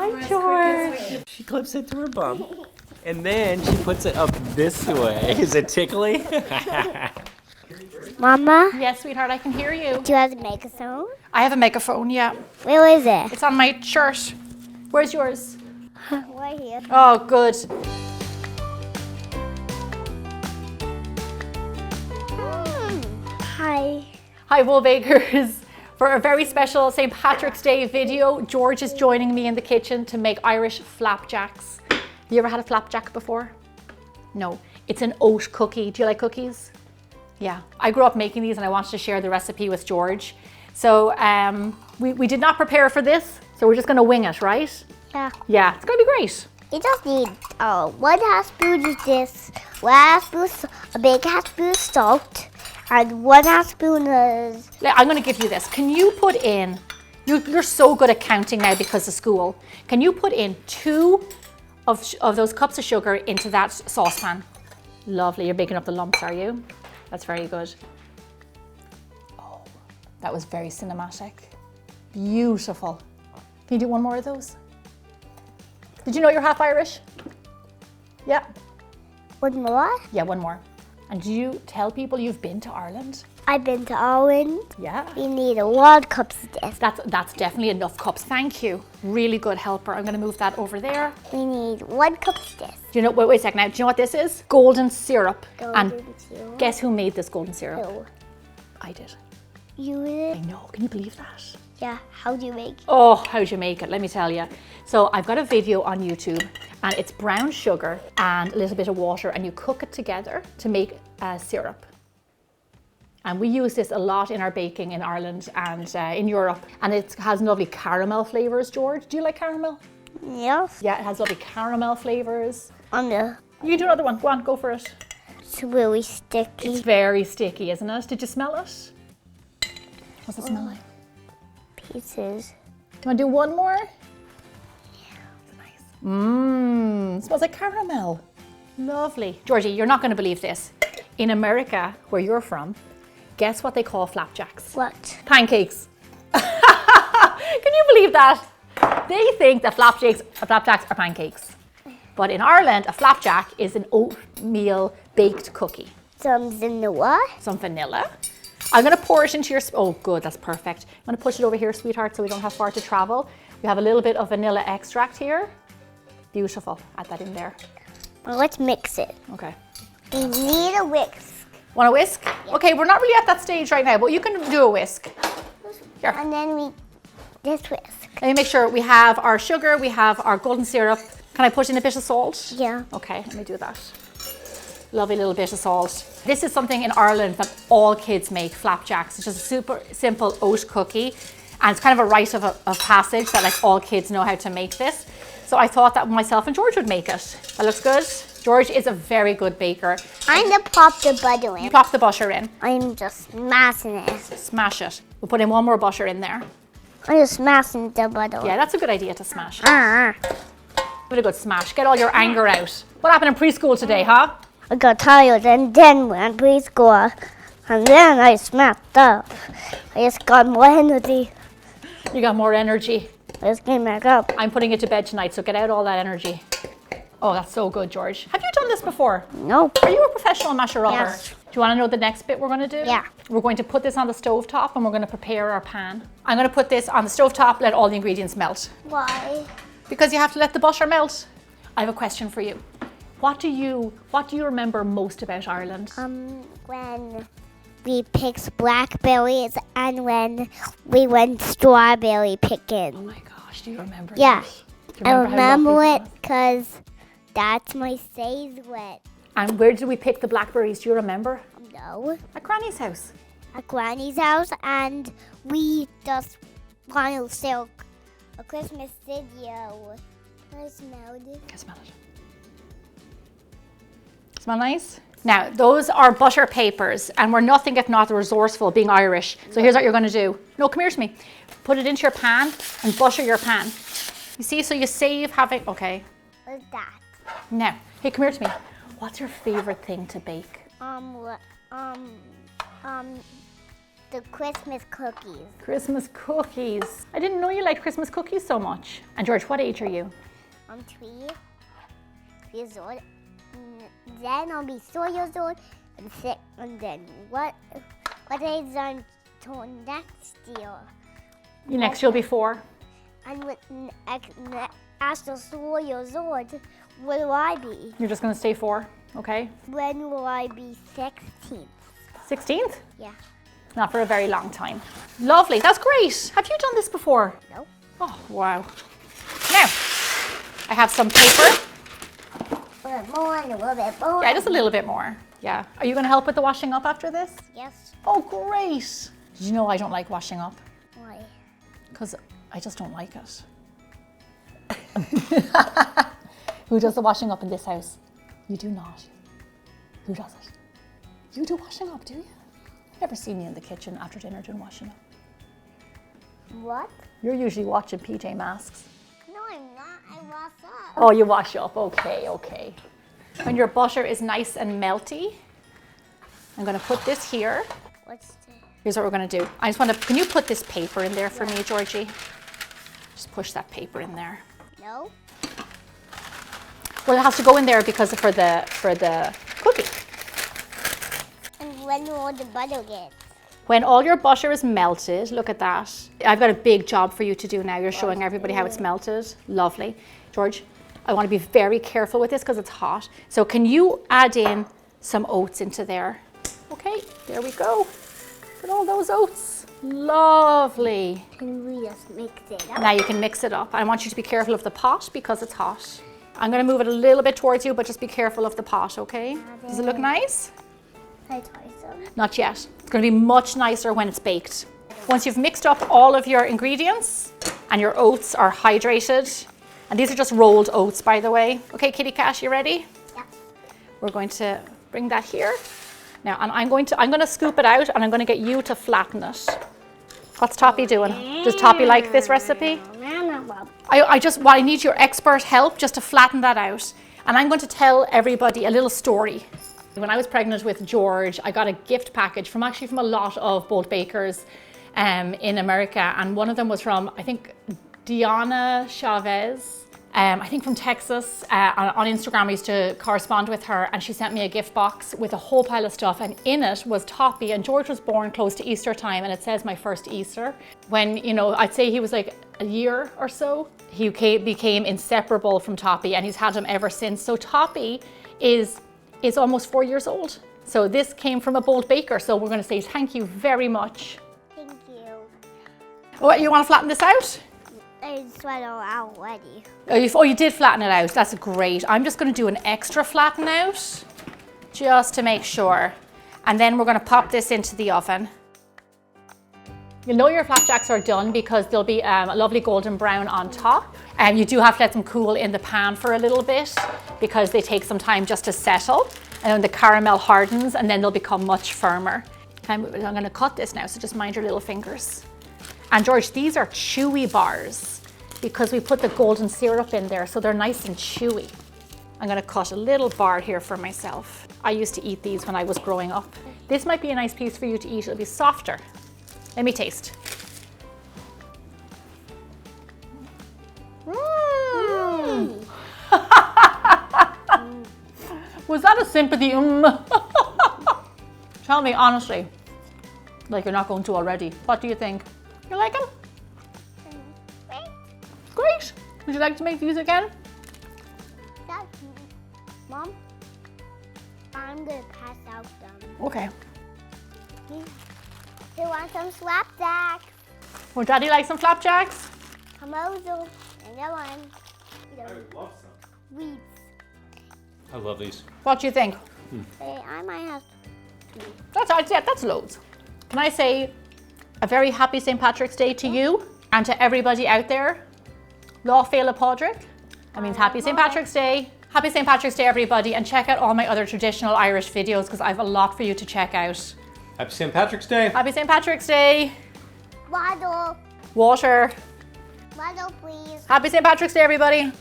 Hi, George. She clips it to her bum, and then she puts it up this way. Is it tickly? Mama? Yes, sweetheart, I can hear you. Do you have a megaphone? I have a megaphone, yeah. Where is it? It's on my shirt. Where's yours? Right here. Oh, good. Hi. Hi, Wool Bakers. For a very special St. Patrick's Day video, George is joining me in the kitchen to make Irish flapjacks. Have you ever had a flapjack before? No. It's an oat cookie. Do you like cookies? Yeah. I grew up making these and I wanted to share the recipe with George. So we did not prepare for this, so we're just going to wing it, right? Yeah. Yeah, it's going to be great. You just need 1/2 spoon of this, 1/2 spoon, a big 1/2 spoon of salt, and 1/2 spoon of... I'm going to give you this. Can you put in, you're so good at counting now because of school. Can you put in 2 of those cups of sugar into that saucepan? Lovely. You're making up the lumps, are you? That's very good. Oh, that was very cinematic. Beautiful. Can you do one more of those? Did you know you're half Irish? Yeah. One more? Yeah, one more. And do you tell people you've been to Ireland? I've been to Ireland. Yeah. We need a lot of cups of this. That's definitely enough cups. Thank you. Really good helper. I'm going to move that over there. We need 1 cup of this. Do you know, wait a second now. Do you know what this is? Golden syrup. And syrup. guess who made this golden syrup? Who? I did. You I did? know. Can you believe that? Yeah. How do you make it? Oh, how'd you make it? Let me tell you. So I've got a video on YouTube and it's brown sugar and a little bit of water and you cook it together to make a syrup. And we use this a lot in our baking in Ireland and in Europe. And it has lovely caramel flavors, George. Do you like caramel? Yes. Yeah, it has lovely caramel flavors. On the... You can do another one. Go on, go for it. It's really sticky. It's very sticky, isn't it? Did you smell it? What's it smell like? Pieces. Do you want to do one more? Mmm, smells like caramel. Lovely. Georgie, you're not going to believe this. In America, where you're from, guess what they call flapjacks? What? Pancakes. Can you believe that? They think that flapjacks are pancakes. But in Ireland, a flapjack is an oatmeal baked cookie. Some vanilla. Some vanilla. I'm going to pour it into your... Oh, good, that's perfect. I'm going to push it over here, sweetheart, so we don't have far to travel. We have a little bit of vanilla extract here. Beautiful. Add that in there. Well, let's mix it. Okay. We need a whisk. Want a whisk? Yeah. Okay, we're not really at that stage right now, but you can do a whisk. Here. And then this whisk. Let me make sure we have our sugar, we have our golden syrup. Can I put in a bit of salt? Yeah. Okay, let me do that. Lovely little bit of salt. This is something in Ireland that all kids make, flapjacks. It's just a super simple oat cookie. And it's kind of a rite of passage that like all kids know how to make this. So I thought that myself and George would make it. That looks good. George is a very good baker. I'm gonna pop the butter in. You plop the butter in. I'm just smashing it. Smash it. We'll put in one more butter in there. I'm just smashing the butter. Yeah, that's a good idea to smash. Give it a good smash. Get all your anger out. What happened in preschool today, huh? I got tired and then went preschool. And then I smacked up. I just got more energy. You got more energy. I just came back up. I'm putting it to bed tonight, so get out all that energy. Oh, that's so good, George. Have you done this before? No. Are you a professional masher upper? Yes. Do you want to know the next bit we're going to do? Yeah. We're going to put this on the stove top and we're going to prepare our pan. I'm going to put this on the stove top, let all the ingredients melt. Why? Because you have to let the butter melt. I have a question for you. What do you remember most about Ireland? When we picked blackberries and when we went strawberry picking. Oh my gosh, do you remember Yeah. that? Do you I remember how remember lovely it because that's my favorite. And where did we pick the blackberries? Do you remember? No. At Granny's house. At Granny's house, and we just wanted to sell a Christmas video. I smelled it. Can I smell it? Smell nice? Now, those are butter papers, and we're nothing if not resourceful, being Irish. So here's what you're going to do. No, come here to me. Put it into your pan and butter your pan. You see, so you save having... Okay. What's that? Now, hey, come here to me. What's your favorite thing to bake? the Christmas cookies. Christmas cookies. I didn't know you liked Christmas cookies so much. And George, what age are you? I'm 3 years old. Then I'll be 4 years old. And 6. And then what age until next year? Next you'll be 4. And after 4 years old, what will I be? You're just going to stay 4, okay? When will I be 16th? 16th? Yeah. Not for a very long time. Lovely, that's great. Have you done this before? No. Oh, wow. Now, I have some paper. A little more and a little bit more. Yeah, just a little bit more. Yeah. Are you going to help with the washing up after this? Yes. Oh, great. Did you know I don't like washing up? Why? Because I just don't like it. Who does the washing up in this house? You do not. Who does it? You do washing up, do you? Never seen you in the kitchen after dinner doing washing up. What? You're usually watching PJ Masks. No, I'm not. I wash up. Oh, you wash up. Okay, okay. When your butter is nice and melty, I'm going to put this here. What's this? Here's what we're going to do. I just want to, can you put this paper in there for me, Georgie? Just push that paper in there. No. Well, it has to go in there because for the cookie. And when will the butter get? When all your butter is melted, look at that. I've got a big job for you to do now. You're showing everybody how it's melted. Lovely. George, I want to be very careful with this because it's hot. So can you add in some oats into there? Okay, there we go. Look at all those oats. Lovely. Can we just mix it up? Now you can mix it up. I want you to be careful of the pot because it's hot. I'm going to move it a little bit towards you, but just be careful of the pot, okay? Does it look nice? Can I try some? Not yet. It's going to be much nicer when it's baked. Once you've mixed up all of your ingredients and your oats are hydrated, and these are just rolled oats, by the way. Okay, Kitty Cat, you ready? Yeah. We're going to bring that here. Now, and I'm going to scoop it out and I'm going to get you to flatten it. What's Toppy doing? Does Toppy like this recipe? I need your expert help just to flatten that out. And I'm going to tell everybody a little story. When I was pregnant with George, I got a gift package from a lot of bold bakers in America. And one of them was from, I think, Diana Chavez. I think from Texas. On Instagram, I used to correspond with her and she sent me a gift box with a whole pile of stuff, and in it was Toppy, and George was born close to Easter time, and it says my first Easter. When, you know, I'd say he was like a year or so, he became inseparable from Toppy, and he's had him ever since. So Toppy is almost 4 years old. So this came from a bold baker, so we're going to say thank you very much. Thank you. Oh, you want to flatten this out? I sweat all out already. Oh, you did flatten it out. That's great. I'm just going to do an extra flatten out just to make sure. And then we're going to pop this into the oven. You'll know your flapjacks are done because they'll be a lovely golden brown on top. And you do have to let them cool in the pan for a little bit because they take some time just to settle. And then the caramel hardens and then they'll become much firmer. I'm going to cut this now, so just mind your little fingers. And George, these are chewy bars because we put the golden syrup in there, so they're nice and chewy. I'm going to cut a little bar here for myself. I used to eat these when I was growing up. This might be a nice piece for you to eat. It'll be softer. Let me taste. Mm. Was that a sympathy? Tell me honestly, like you're not going to already. What do you think? You like them? Great. Would you like to make these again? Mom, I'm gonna pass out them. Okay. You want some flapjacks? Would Daddy like some flapjacks? Come over. And that one. I would love some. Weeds. I love these. What do you think? Hey, I might have. That's loads. Can I say a very happy St. Patrick's Day to you and to everybody out there? Lá Féile Pádraig. That means happy St. Patrick's Day. Happy St. Patrick's Day, everybody, and check out all my other traditional Irish videos because I have a lot for you to check out. Happy St. Patrick's Day. Happy St. Patrick's Day. Waddle. Water. Waddle, please. Happy St. Patrick's Day, everybody.